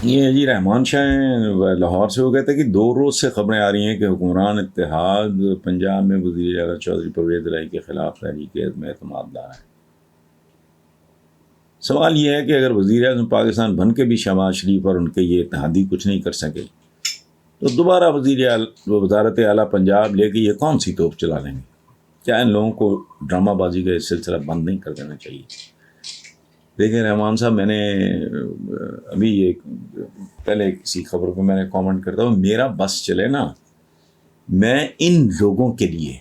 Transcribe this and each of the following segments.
یہ جی رحمان شاہ لاہور سے وہ کہتے ہیں کہ 2 روز سے خبریں آ رہی ہیں کہ حکمران اتحاد پنجاب میں وزیر اعلیٰ چودھری پرویز الہی کے خلاف تحریک عدم اعتماد لا رہا ہے۔ سوال یہ ہے کہ اگر وزیر اعظم پاکستان بن کے بھی شہباز شریف اور ان کے یہ اتحادی کچھ نہیں کر سکے تو دوبارہ وزارت اعلیٰ پنجاب لے کے یہ کون سی توپ چلا لیں گے؟ کیا ان لوگوں کو ڈرامہ بازی کا سلسلہ بند نہیں کر دینا چاہیے؟ دیکھیں رحمان صاحب، میں نے ابھی ایک پہلے کسی خبر پہ میں نے کامنٹ کرتا ہوں، میرا بس چلے نا میں ان لوگوں کے لیے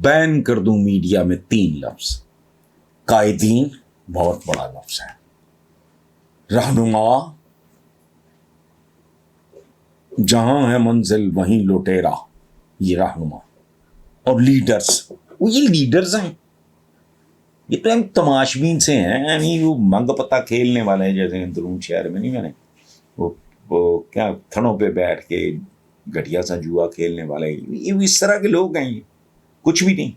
بین کر دوں میڈیا میں 3 لفظ۔ قائدین بہت بڑا لفظ ہے، رہنما جہاں ہے منزل وہیں لوٹیرا، یہ رہنما، اور لیڈرز، وہ یہ لیڈرز ہیں، یہ تو ہم تماشبین سے ہیں، یعنی وہ منگ پتہ کھیلنے والے ہیں، جیسے اندرون شہر میں نہیں، میں نے وہ کیا تھنوں پہ بیٹھ کے گھٹیا سا جوا کھیلنے والے، یہ اس طرح کے لوگ ہیں، یہ کچھ بھی نہیں،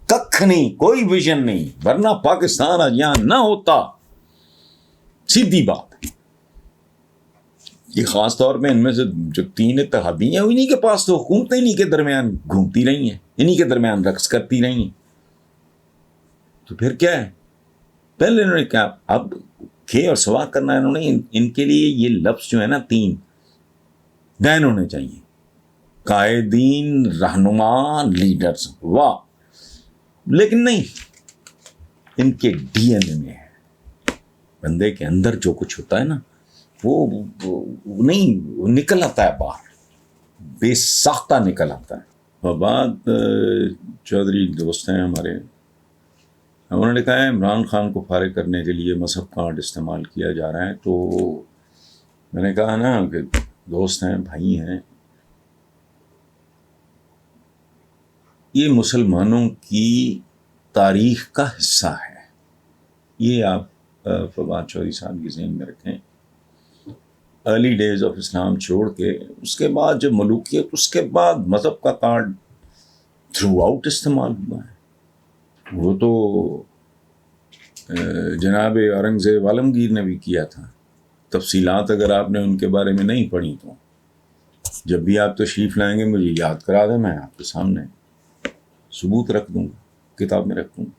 ککھ نہیں، کوئی ویژن نہیں، ورنہ پاکستان آج یہاں نہ ہوتا، سیدھی بات۔ یہ خاص طور پہ ان میں سے جو 3 اتحادی ہیں انہی کے پاس تو حکومتیں انہی کے درمیان گھومتی رہی ہیں، انہی کے درمیان رقص کرتی رہی ہیں، تو پھر کیا ہے؟ پہلے انہوں نے کیا، اب کھے اور سوا کرنا، انہوں نے ان کے لیے یہ لفظ جو ہے نا 3 بین ہونے چاہیے، قائدین، رہنما، لیڈرز، واہ، لیکن نہیں، ان کے ڈی این اے میں ہے، بندے کے اندر جو کچھ ہوتا ہے نا وہ نہیں، وہ نکل آتا ہے باہر، بے ساختہ نکل آتا ہے۔ بعد چودھری دوست ہیں ہمارے، انہوں نے کہا ہے عمران خان کو فارغ کرنے کے لیے مذہب کارڈ استعمال کیا جا رہا ہے، تو میں نے کہا نا کہ دوست ہیں، بھائی ہیں، یہ مسلمانوں کی تاریخ کا حصہ ہے، یہ آپ فواد چودھری صاحب کے ذہن میں رکھیں۔ ارلی ڈیز آف اسلام چھوڑ کے اس کے بعد جب ملوکیت، اس کے بعد مذہب کا کارڈ تھرو آؤٹ استعمال ہوا ہے، وہ تو جناب اورنگزیب عالمگیر نے بھی کیا تھا۔ تفصیلات اگر آپ نے ان کے بارے میں نہیں پڑھی تو جب بھی آپ تشریف لائیں گے مجھے یاد کرا دیں، میں آپ کے سامنے ثبوت رکھ دوں گا، کتاب میں رکھ دوں گا۔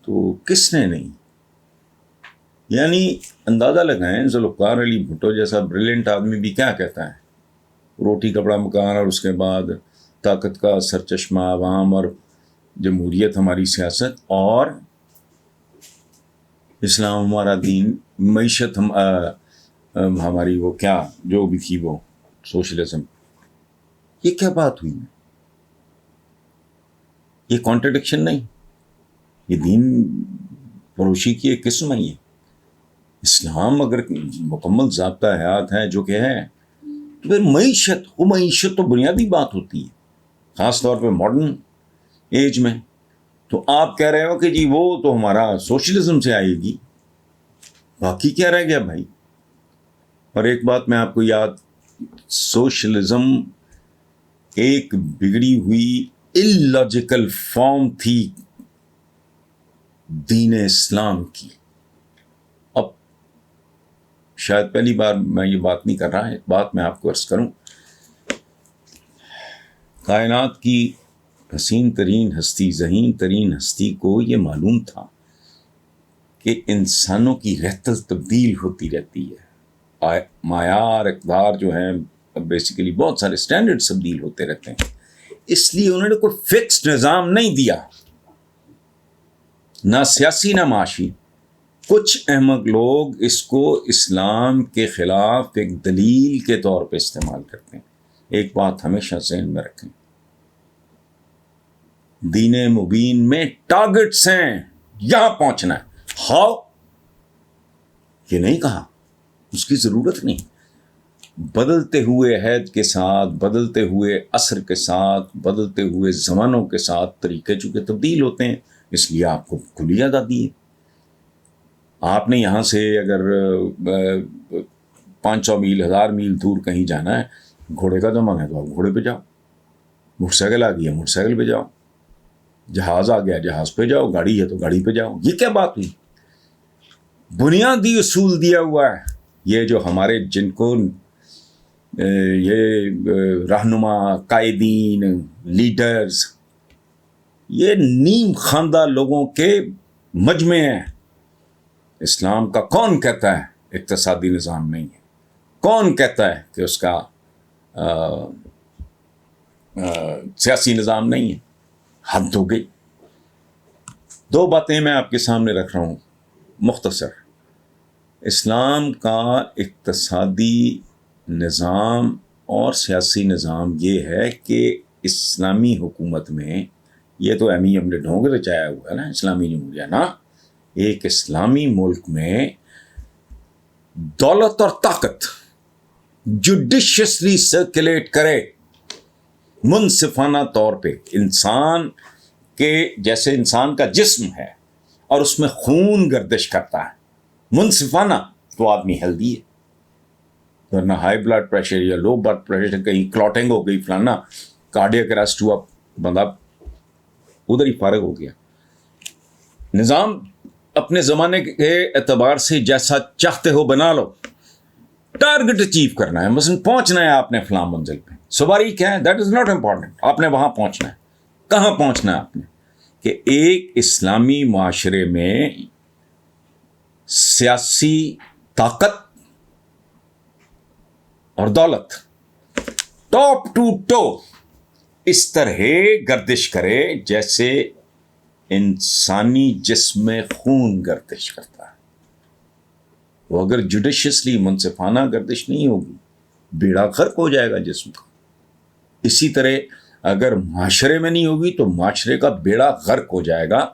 تو کس نے نہیں، یعنی اندازہ لگائیں ذوالفقار علی بھٹو جیسا بریلینٹ آدمی بھی کیا کہتا ہے، روٹی کپڑا مکان، اور اس کے بعد طاقت کا سرچشمہ عوام، اور جمہوریت ہماری سیاست، اور اسلام ہمارا دین، معیشت ہماری وہ کیا جو بھی تھی وہ سوشلزم۔ یہ کیا بات ہوئی؟ یہ کانٹرڈکشن نہیں، یہ دین فروشی کی ایک قسم ہے۔ یہ اسلام اگر مکمل ضابطہ حیات ہے جو کہ ہے، تو پھر معیشت تو بنیادی بات ہوتی ہے، خاص طور پہ ماڈرن ایج میں۔ تو آپ کہہ رہے ہو کہ جی وہ تو ہمارا سوشلزم سے آئے گی، باقی کیا رہ گیا بھائی؟ اور ایک بات میں آپ کو یاد، سوشلزم ایک بگڑی ہوئی اللاجیکل فارم تھی دین اسلام کی۔ اب شاید پہلی بار میں یہ بات نہیں کر رہا، ایک بات میں آپ کو عرض کروں، کائنات کی حسین ترین ہستی، ذہین ترین ہستی کو یہ معلوم تھا کہ انسانوں کی رہتل تبدیل ہوتی رہتی ہے، معیار اقدار جو ہیں بیسیکلی بہت سارے سٹینڈرڈ تبدیل ہوتے رہتے ہیں، اس لیے انہوں نے کوئی فکسڈ نظام نہیں دیا، نہ سیاسی نہ معاشی۔ کچھ احمق لوگ اس کو اسلام کے خلاف ایک دلیل کے طور پہ استعمال کرتے ہیں۔ ایک بات ہمیشہ ذہن میں رکھیں، دین مبین میں ٹارگٹس ہیں، یہاں پہنچنا ہے، ہاؤ یہ نہیں کہا، اس کی ضرورت نہیں۔ بدلتے ہوئے عہد کے ساتھ، بدلتے ہوئے عصر کے ساتھ، بدلتے ہوئے زمانوں کے ساتھ طریقے چونکہ تبدیل ہوتے ہیں، اس لیے آپ کو کھلی آزادی ہے۔ آپ نے یہاں سے اگر 500 میل 1000 میل دور کہیں جانا ہے، گھوڑے کا زمانہ ہے تو آپ گھوڑے پہ جاؤ، موٹر سائیکل آ گئی ہے موٹر سائیکل پہ جاؤ، جہاز آ گیا جہاز پہ جاؤ، گاڑی ہے تو گاڑی پہ جاؤ۔ یہ کیا بات ہوئی؟ بنیادی اصول دیا ہوا ہے، یہ جو ہمارے جن کو یہ رہنما، قائدین، لیڈرز، یہ نیم خواندہ لوگوں کے مجمع ہیں. اسلام کا کون کہتا ہے اقتصادی نظام نہیں ہے؟ کون کہتا ہے کہ اس کا سیاسی نظام نہیں ہے؟ حد ہو گئی. 2 باتیں میں آپ کے سامنے رکھ رہا ہوں مختصر. اسلام کا اقتصادی نظام اور سیاسی نظام یہ ہے کہ اسلامی حکومت میں، یہ تو ہم نے ڈھونگ رچایا ہوا ہے نا اسلامی جمہوریہ نا، ایک اسلامی ملک میں دولت اور طاقت جوڈیشیسلی سرکولیٹ کرے، منصفانہ طور پہ. انسان کے جیسے انسان کا جسم ہے اور اس میں خون گردش کرتا ہے منصفانہ، تو آدمی ہیلدی ہے. ورنہ ہائی بلڈ پریشر یا لو بلڈ پریشر، کہیں کلاٹنگ ہو گئی، فلانا کارڈیاک اریسٹ ہوا، بندہ ادھر ہی فارغ ہو گیا. نظام اپنے زمانے کے اعتبار سے جیسا چاہتے ہو بنا لو، ٹارگٹ اچیو کرنا ہے. مثلا پہنچنا ہے آپ نے فلاں منزل پہ، سواری کیا ہے دیٹ از ناٹ امپورٹنٹ، آپ نے وہاں پہنچنا ہے. کہاں پہنچنا ہے آپ نے؟ کہ ایک اسلامی معاشرے میں سیاسی طاقت اور دولت ٹاپ ٹو ٹو اس طرح گردش کرے جیسے انسانی جسم میں خون گردش کرتا ہے. وہ اگر جوڈیشیسلی منصفانہ گردش نہیں ہوگی، بیڑا غرق ہو جائے گا جسم کا. اسی طرح اگر معاشرے میں نہیں ہوگی تو معاشرے کا بیڑا غرق ہو جائے گا.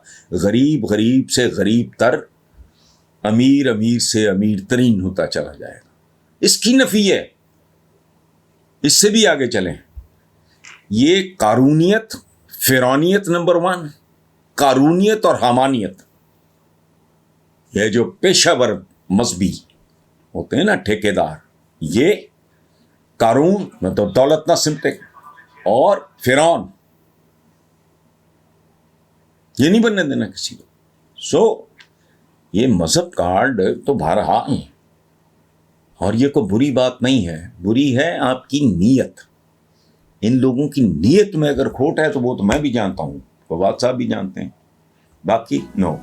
غریب غریب سے غریب تر، امیر امیر سے امیر ترین ہوتا چلا جائے گا. اس کی نفی ہے. اس سے بھی آگے چلیں. یہ قارونیت، فرعونیت نمبر 1، قارونیت اور حامانیت، یہ جو پیشہ ور مذہبی ہوتے ہیں نا ٹھیکیدار، یہ قارون مطلب دولت نہ سمٹے، اور فرعون یہ نہیں بننے دینا کسی کو. سو یہ مذہب کارڈ تو بہرحال ہیں، اور یہ کوئی بری بات نہیں ہے. بری ہے آپ کی نیت. ان لوگوں کی نیت میں اگر کھوٹ ہے تو وہ تو میں بھی جانتا ہوں، فواد صاحب بھی جانتے ہیں، باقی نو.